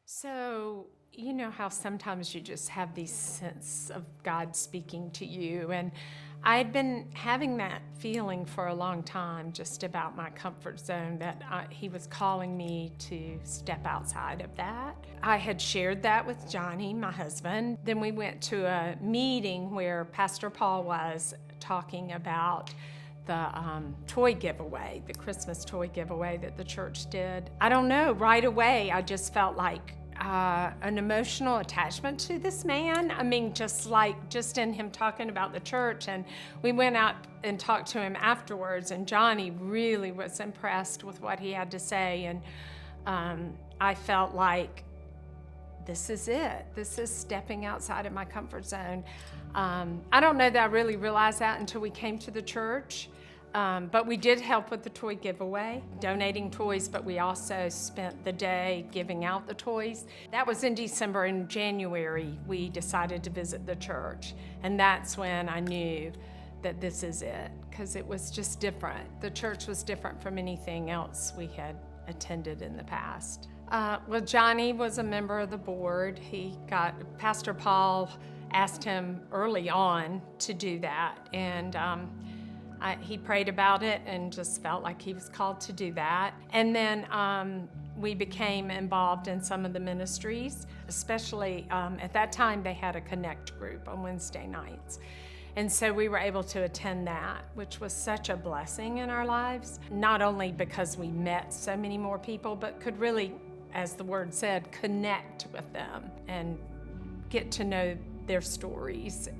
So, you know how sometimes you just have these sense of God speaking to you, and I had been having that feeling for a long time, just about my comfort zone, that He was calling me to step outside of that. I had shared that with Johnny, my husband. Then we went to a meeting where Pastor Paul was talking about the toy giveaway, the Christmas toy giveaway that the church did. I don't know, right away I just felt like an emotional attachment to this man. I mean, just in him talking about the church. And we went out and talked to him afterwards, and Johnny really was impressed with what he had to say. And I felt like, this is it. This is stepping outside of my comfort zone. I don't know that I really realized that until we came to the church. But we did help with the toy giveaway, donating toys, but we also spent the day giving out the toys. That was in December. In January, we decided to visit the church. And that's when I knew that this is it, because it was just different. The church was different from anything else we had attended in the past. Well, Johnny was a member of the board. Pastor Paul asked him early on to do that. And he prayed about it and just felt like he was called to do that. And then we became involved in some of the ministries, especially at that time they had a Connect group on Wednesday nights. And so we were able to attend that, which was such a blessing in our lives, not only because we met so many more people, but could really, as the word said, connect with them and get to know their stories.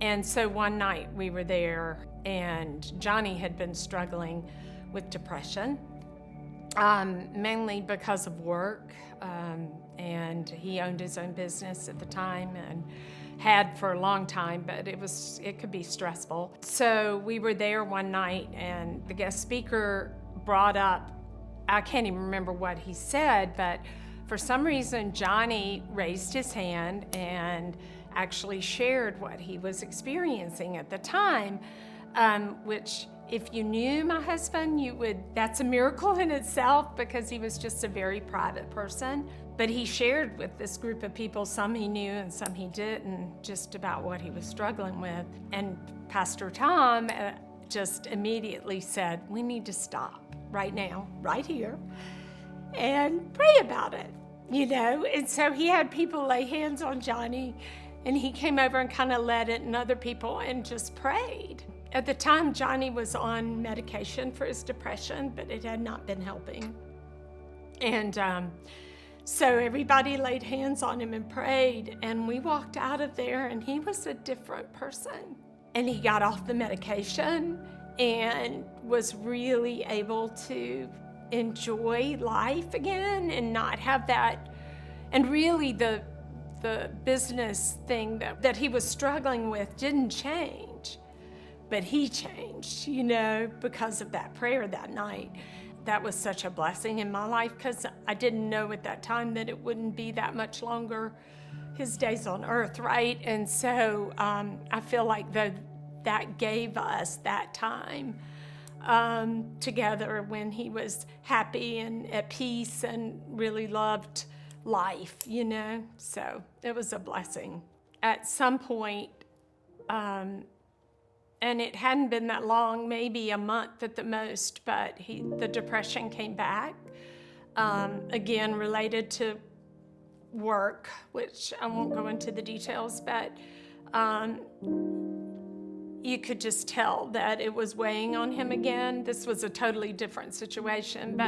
And so one night we were there, and Johnny had been struggling with depression, mainly because of work. And he owned his own business at the time and had for a long time, but it could be stressful. So we were there one night, and the guest speaker brought up, I can't even remember what he said, but for some reason Johnny raised his hand and actually shared what he was experiencing at the time, which if you knew my husband, that's a miracle in itself, because he was just a very private person. But he shared with this group of people, some he knew and some he didn't, just about what he was struggling with. And Pastor Tom just immediately said, we need to stop right now, right here, and pray about it, And so he had people lay hands on Johnny, and he came over and kind of led it, and other people, and just prayed. At the time, Johnny was on medication for his depression, but it had not been helping. And so everybody laid hands on him and prayed, and we walked out of there, and he was a different person. And he got off the medication and was really able to enjoy life again and not have that. And really the business thing that he was struggling with didn't change, but he changed, because of that prayer that night. That was such a blessing in my life, because I didn't know at that time that it wouldn't be that much longer, his days on earth, right? And so I feel like that gave us that time together when he was happy and at peace and really loved life, So it was a blessing. At some point, and it hadn't been that long, maybe a month at the most, but the depression came back, again related to work, which I won't go into the details, but you could just tell that it was weighing on him again. This was a totally different situation,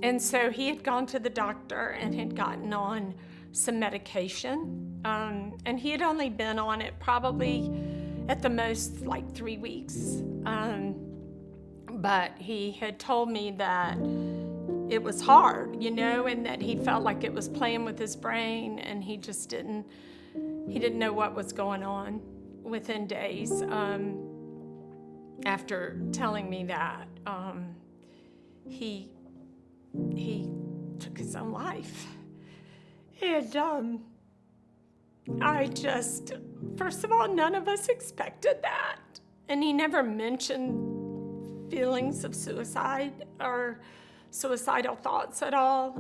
and so he had gone to the doctor and had gotten on some medication, and he had only been on it probably at the most like 3 weeks. But he had told me that it was hard, and that he felt like it was playing with his brain, and he just didn't know what was going on. Within days after telling me that, he took his own life. And first of all, none of us expected that. And he never mentioned feelings of suicide or suicidal thoughts at all.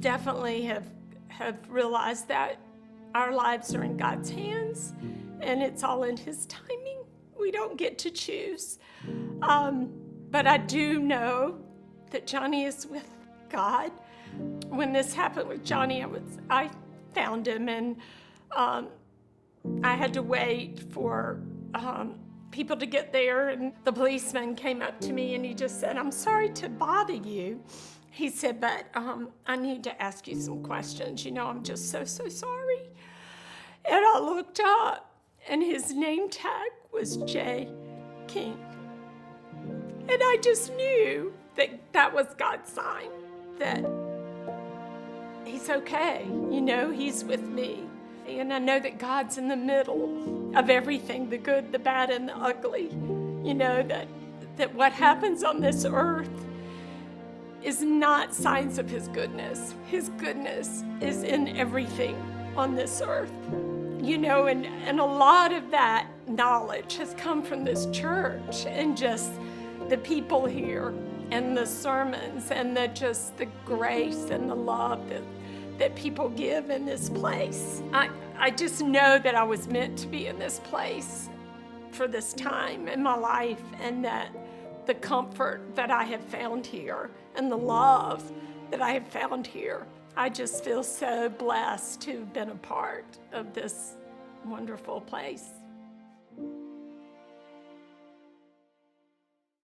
definitely have realized that our lives are in God's hands, and it's all in His timing. We don't get to choose. But I do know that Johnny is with God. When this happened with Johnny, I found him, and I had to wait for people to get there, and the policeman came up to me and he just said, "I'm sorry to bother you." He said, "But I need to ask you some questions. I'm just so sorry." And I looked up, and his name tag was J. King. And I just knew that was God's sign, that He's okay. He's with me. And I know that God's in the middle of everything, the good, the bad, and the ugly. That what happens on this earth is not signs of His goodness. His goodness is in everything on this earth. And a lot of that knowledge has come from this church, and just the people here, and the sermons, and the grace and the love that people give in this place. I just know that I was meant to be in this place for this time in my life, and that the comfort that I have found here and the love that I have found here, I just feel so blessed to have been a part of this wonderful place.